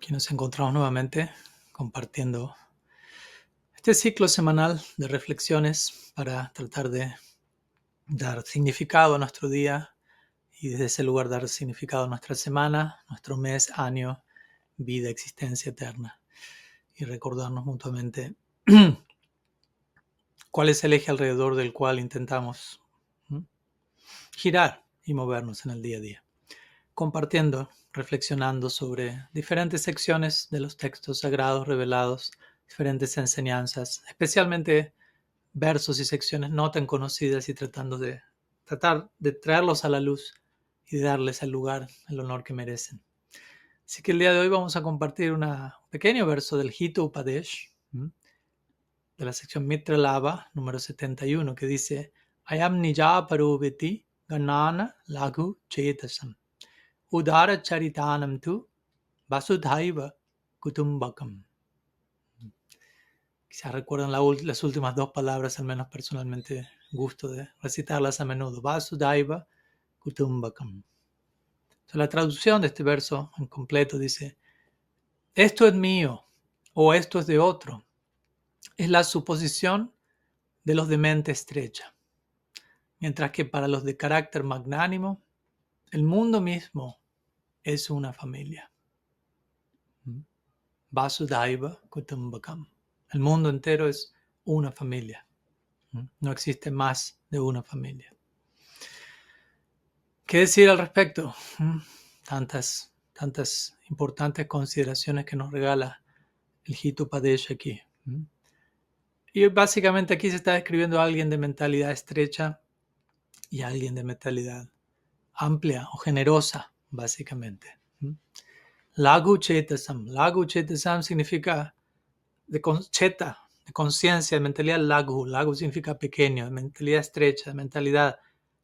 Aquí nos encontramos nuevamente compartiendo este ciclo semanal de reflexiones para tratar de dar significado a nuestro día y desde ese lugar dar significado a nuestra semana, nuestro mes, año, vida, existencia eterna y recordarnos mutuamente cuál es el eje alrededor del cual intentamos girar y movernos en el día a día. Compartiendo, reflexionando sobre diferentes secciones de los textos sagrados revelados, diferentes enseñanzas, especialmente versos y secciones no tan conocidas y tratar de traerlos a la luz y de darles el lugar, el honor que merecen. Así que el día de hoy vamos a compartir un pequeño verso del Hita Upadesh, de la sección Mitra Lava, número 71, que dice Ayam Nija Paruviti Ganana Laghu Chetasam Udara Charitanam tu Vasudhaiva Kutumbakam. Quizás recuerdan las últimas dos palabras, al menos personalmente gusto de recitarlas a menudo. Vasudhaiva Kutumbakam. Entonces, la traducción de este verso en completo dice: esto es mío o esto es de otro. Es la suposición de los de mente estrecha. Mientras que para los de carácter magnánimo, el mundo mismo es una familia. Vasudhaiva Kutumbakam. El mundo entero es una familia. No existe más de una familia. ¿Qué decir al respecto? Tantas importantes consideraciones que nos regala el Hita Upadesh aquí. Y básicamente aquí se está describiendo a alguien de mentalidad estrecha y a alguien de mentalidad amplia o generosa, básicamente. Laghu Chetasam. Laghu Chetasam significa de conciencia, de mentalidad laghu. Laghu significa pequeño, de mentalidad estrecha, de mentalidad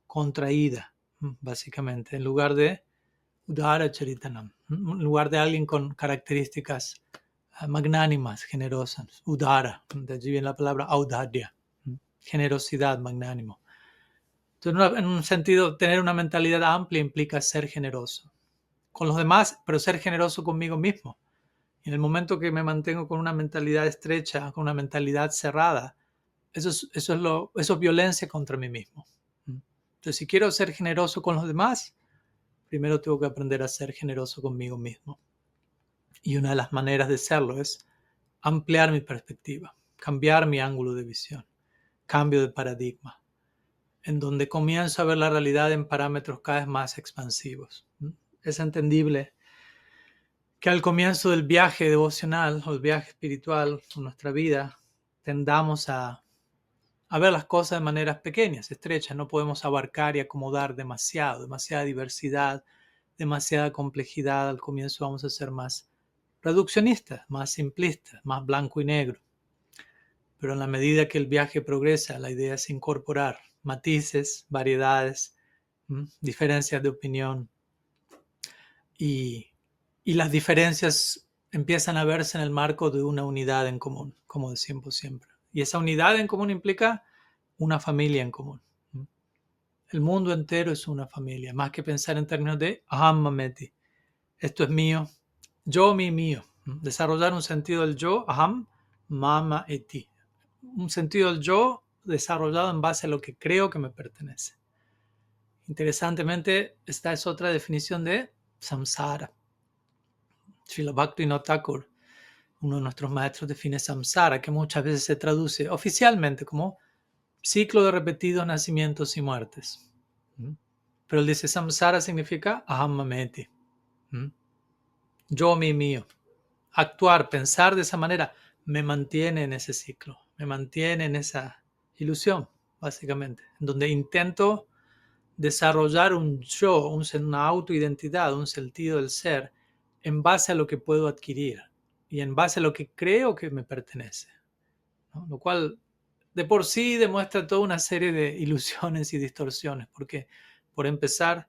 contraída, básicamente, en lugar de Udara Charitanam, en lugar de alguien con características magnánimas, generosas. Udara, de allí viene la palabra audadya, generosidad, magnánimo. Entonces, en un sentido, tener una mentalidad amplia implica ser generoso con los demás, pero ser generoso conmigo mismo. Y en el momento que me mantengo con una mentalidad estrecha, con una mentalidad cerrada, eso es violencia contra mí mismo. Entonces, si quiero ser generoso con los demás, primero tengo que aprender a ser generoso conmigo mismo. Y una de las maneras de serlo es ampliar mi perspectiva, cambiar mi ángulo de visión, cambio de paradigma, en donde comienzo a ver la realidad en parámetros cada vez más expansivos. Es entendible que al comienzo del viaje devocional o el viaje espiritual en nuestra vida tendamos a ver las cosas de maneras pequeñas, estrechas. No podemos abarcar y acomodar demasiada diversidad, demasiada complejidad. Al comienzo vamos a ser más reduccionistas, más simplistas, más blanco y negro. Pero en la medida que el viaje progresa, la idea es incorporar matices, variedades, diferencias de opinión, y las diferencias empiezan a verse en el marco de una unidad en común, como decimos siempre. Y esa unidad en común implica una familia en común. El mundo entero es una familia, más que pensar en términos de aham mameti. Esto es mío, yo, mi, mío. Desarrollar un sentido del yo, aham, mama eti. Un sentido del yo desarrollado en base a lo que creo que me pertenece. Interesantemente, esta es otra definición de samsara. Srila Bhaktivinoda Thakur, uno de nuestros maestros, define samsara, que muchas veces se traduce oficialmente como ciclo de repetidos nacimientos y muertes. Pero él dice samsara significa aham mameti. Yo, mi, mío. Actuar, pensar de esa manera me mantiene en ese ciclo, me mantiene en esa ilusión, básicamente, en donde intento desarrollar un yo, una autoidentidad, un sentido del ser en base a lo que puedo adquirir y en base a lo que creo que me pertenece, ¿no? Lo cual de por sí demuestra toda una serie de ilusiones y distorsiones, porque por empezar,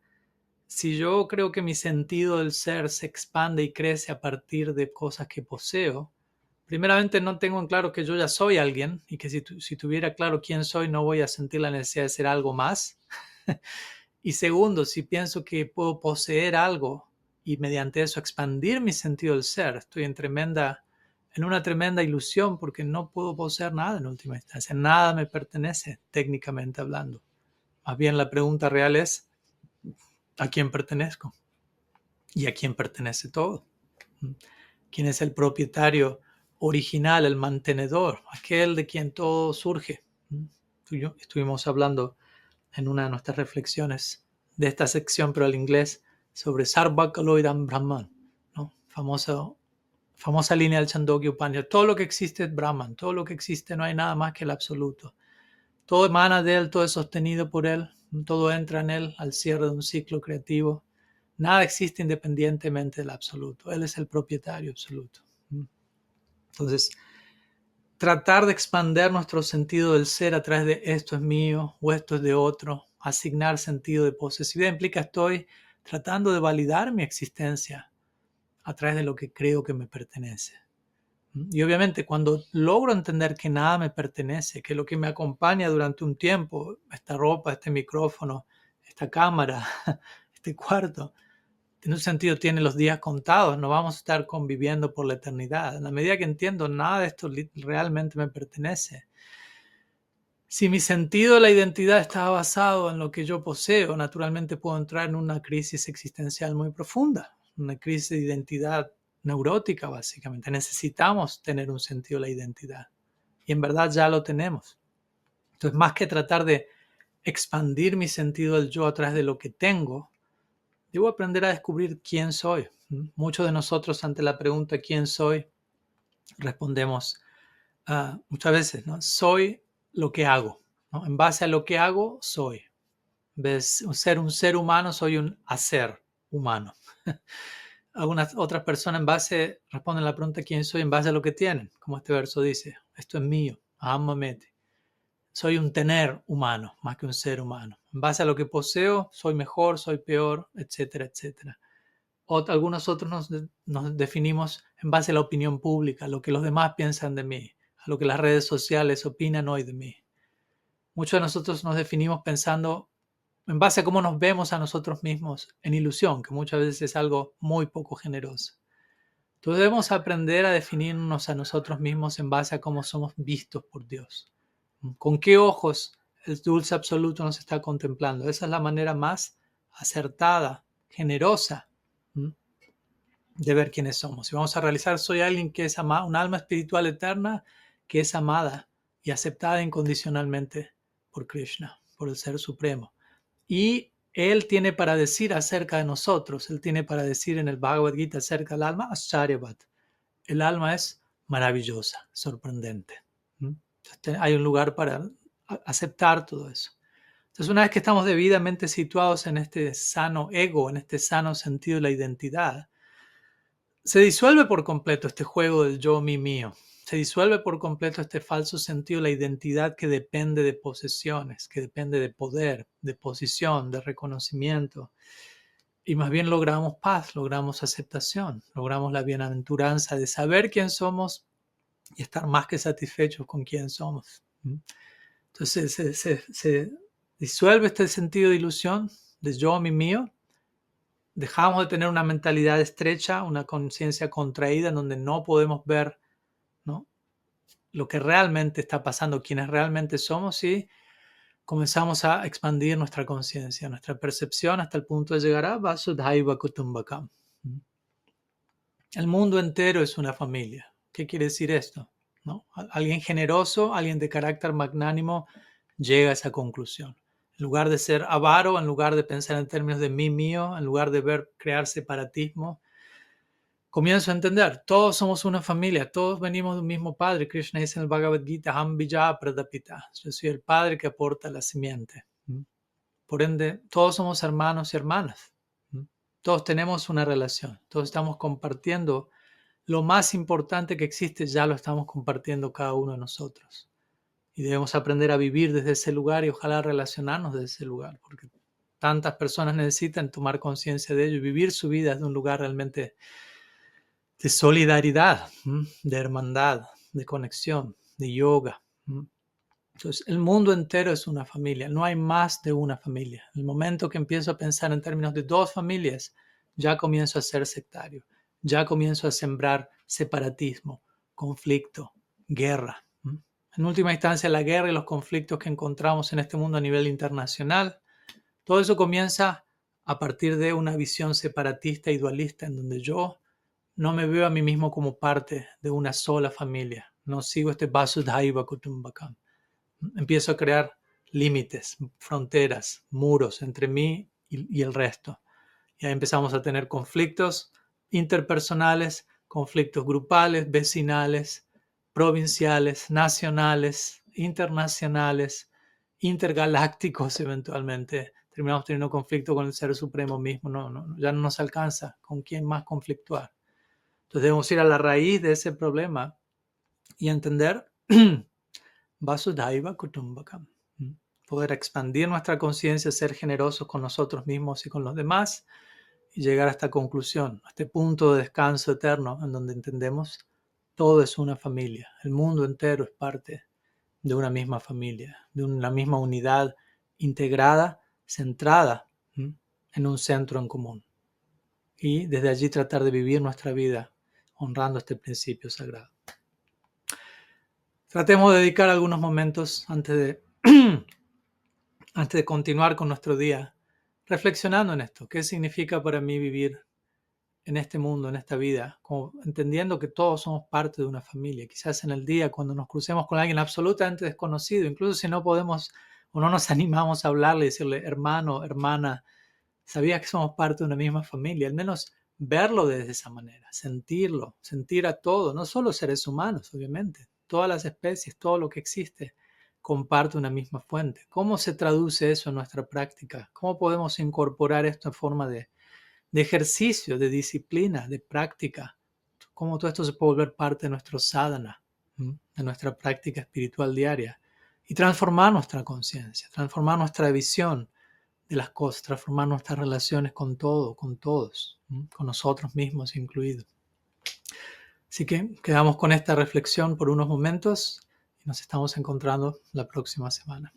si yo creo que mi sentido del ser se expande y crece a partir de cosas que poseo, primeramente no tengo en claro que yo ya soy alguien y que si tuviera claro quién soy no voy a sentir la necesidad de ser algo más. Y segundo, si pienso que puedo poseer algo y mediante eso expandir mi sentido del ser. Estoy en una tremenda ilusión porque no puedo poseer nada en última instancia. Nada me pertenece, técnicamente hablando. Más bien la pregunta real es, ¿a quién pertenezco? ¿Y a quién pertenece todo? ¿Quién es el propietario original, el mantenedor, aquel de quien todo surge? Tú y yo estuvimos hablando en una de nuestras reflexiones de esta sección, pero al inglés, sobre Sarvakaloidam Brahman, ¿no? Famosa línea del Chandogya Upanishad. Todo lo que existe es Brahman, todo lo que existe no hay nada más que el absoluto. Todo emana de él, todo es sostenido por él, todo entra en él al cierre de un ciclo creativo. Nada existe independientemente del absoluto. Él es el propietario absoluto. Entonces, tratar de expander nuestro sentido del ser a través de esto es mío o esto es de otro, asignar sentido de posesividad implica estoy tratando de validar mi existencia a través de lo que creo que me pertenece. Y obviamente cuando logro entender que nada me pertenece, que lo que me acompaña durante un tiempo, esta ropa, este micrófono, esta cámara, este cuarto, en un sentido tiene los días contados, no vamos a estar conviviendo por la eternidad. En la medida que entiendo nada de esto realmente me pertenece. Si mi sentido de la identidad está basado en lo que yo poseo, naturalmente puedo entrar en una crisis existencial muy profunda, una crisis de identidad neurótica básicamente. Necesitamos tener un sentido de la identidad y en verdad ya lo tenemos. Entonces, más que tratar de expandir mi sentido del yo a través de lo que tengo, debo aprender a descubrir quién soy. Muchos de nosotros ante la pregunta ¿quién soy? Respondemos muchas veces, ¿no? Soy lo que hago, ¿no? En base a lo que hago, soy. En vez de ser un ser humano, soy un hacer humano. Algunas otras personas responden la pregunta ¿quién soy? En base a lo que tienen, como este verso dice, esto es mío, amamente. Soy un tener humano, más que un ser humano. En base a lo que poseo, soy mejor, soy peor, etcétera, etcétera. Algunos otros nos definimos en base a la opinión pública, a lo que los demás piensan de mí, a lo que las redes sociales opinan hoy de mí. Muchos de nosotros nos definimos pensando en base a cómo nos vemos a nosotros mismos en ilusión, que muchas veces es algo muy poco generoso. Entonces debemos aprender a definirnos a nosotros mismos en base a cómo somos vistos por Dios. ¿Con qué ojos el dulce absoluto nos está contemplando? Esa es la manera más acertada, generosa, de ver quiénes somos. Y vamos a realizar, soy alguien que es amada, un alma espiritual eterna que es amada y aceptada incondicionalmente por Krishna, por el Ser Supremo. Y Él tiene para decir acerca de nosotros, Él tiene para decir en el Bhagavad Gita acerca del alma, Ascharyavat. El alma es maravillosa, sorprendente. Entonces, hay un lugar para aceptar todo eso. Entonces, una vez que estamos debidamente situados en este sano ego, en este sano sentido de la identidad, se disuelve por completo este juego del yo, mi, mío. Se disuelve por completo este falso sentido de la identidad que depende de posesiones, que depende de poder, de posición, de reconocimiento. Y más bien logramos paz, logramos aceptación, logramos la bienaventuranza de saber quién somos y estar más que satisfechos con quién somos. Entonces se disuelve este sentido de ilusión, de yo, mi, mío. Dejamos de tener una mentalidad estrecha, una conciencia contraída en donde no podemos ver, ¿no?, lo que realmente está pasando, quiénes realmente somos, y comenzamos a expandir nuestra conciencia, nuestra percepción hasta el punto de llegar a Vasudhaiva Kutumbakam. El mundo entero es una familia. ¿Qué quiere decir esto? ¿No? Alguien generoso, alguien de carácter magnánimo llega a esa conclusión. En lugar de ser avaro, en lugar de pensar en términos de mí, mío, en lugar de crear separatismo, comienzo a entender, todos somos una familia, todos venimos de un mismo padre. Krishna dice en el Bhagavad Gita, Ham bija pradapita. Yo soy el padre que aporta la simiente. Por ende, todos somos hermanos y hermanas. Todos tenemos una relación, todos estamos compartiendo lo más importante que existe, ya lo estamos compartiendo cada uno de nosotros. Y debemos aprender a vivir desde ese lugar y ojalá relacionarnos desde ese lugar, porque tantas personas necesitan tomar conciencia de ello y vivir su vida desde un lugar realmente de solidaridad, de hermandad, de conexión, de yoga. Entonces, el mundo entero es una familia, no hay más de una familia. El momento que empiezo a pensar en términos de dos familias, ya comienzo a ser sectario, ya comienzo a sembrar separatismo, conflicto, guerra. En última instancia, la guerra y los conflictos que encontramos en este mundo a nivel internacional, todo eso comienza a partir de una visión separatista y dualista en donde yo no me veo a mí mismo como parte de una sola familia. No sigo este Vasudhaiva Kutumbakam. Empiezo a crear límites, fronteras, muros entre mí y el resto. Y ahí empezamos a tener conflictos interpersonales, conflictos grupales, vecinales, provinciales, nacionales, internacionales, intergalácticos eventualmente. Terminamos teniendo conflicto con el Ser Supremo mismo. Ya no nos alcanza con quién más conflictuar. Entonces debemos ir a la raíz de ese problema y entender Vasudhaiva Kutumbakam. Poder expandir nuestra conciencia, ser generosos con nosotros mismos y con los demás y llegar a esta conclusión, a este punto de descanso eterno en donde entendemos todo es una familia. El mundo entero es parte de una misma familia, de una misma unidad integrada, centrada en un centro en común. Y desde allí tratar de vivir nuestra vida honrando este principio sagrado. Tratemos de dedicar algunos momentos antes de continuar con nuestro día, reflexionando en esto. ¿Qué significa para mí vivir en este mundo, en esta vida? Como entendiendo que todos somos parte de una familia. Quizás en el día, cuando nos crucemos con alguien absolutamente desconocido, incluso si no podemos o no nos animamos a hablarle y decirle, hermano, hermana, ¿sabías que somos parte de una misma familia? Al menos verlo desde esa manera, sentirlo, sentir a todo, no solo seres humanos, obviamente, todas las especies, todo lo que existe comparte una misma fuente. ¿Cómo se traduce eso en nuestra práctica? ¿Cómo podemos incorporar esto en forma de ejercicio, de disciplina, de práctica? ¿Cómo todo esto se puede volver parte de nuestro sadhana, de nuestra práctica espiritual diaria? Y transformar nuestra conciencia, transformar nuestra visión de las cosas, transformar nuestras relaciones con todo, con todos, con nosotros mismos incluidos. Así que quedamos con esta reflexión por unos momentos y nos estamos encontrando la próxima semana.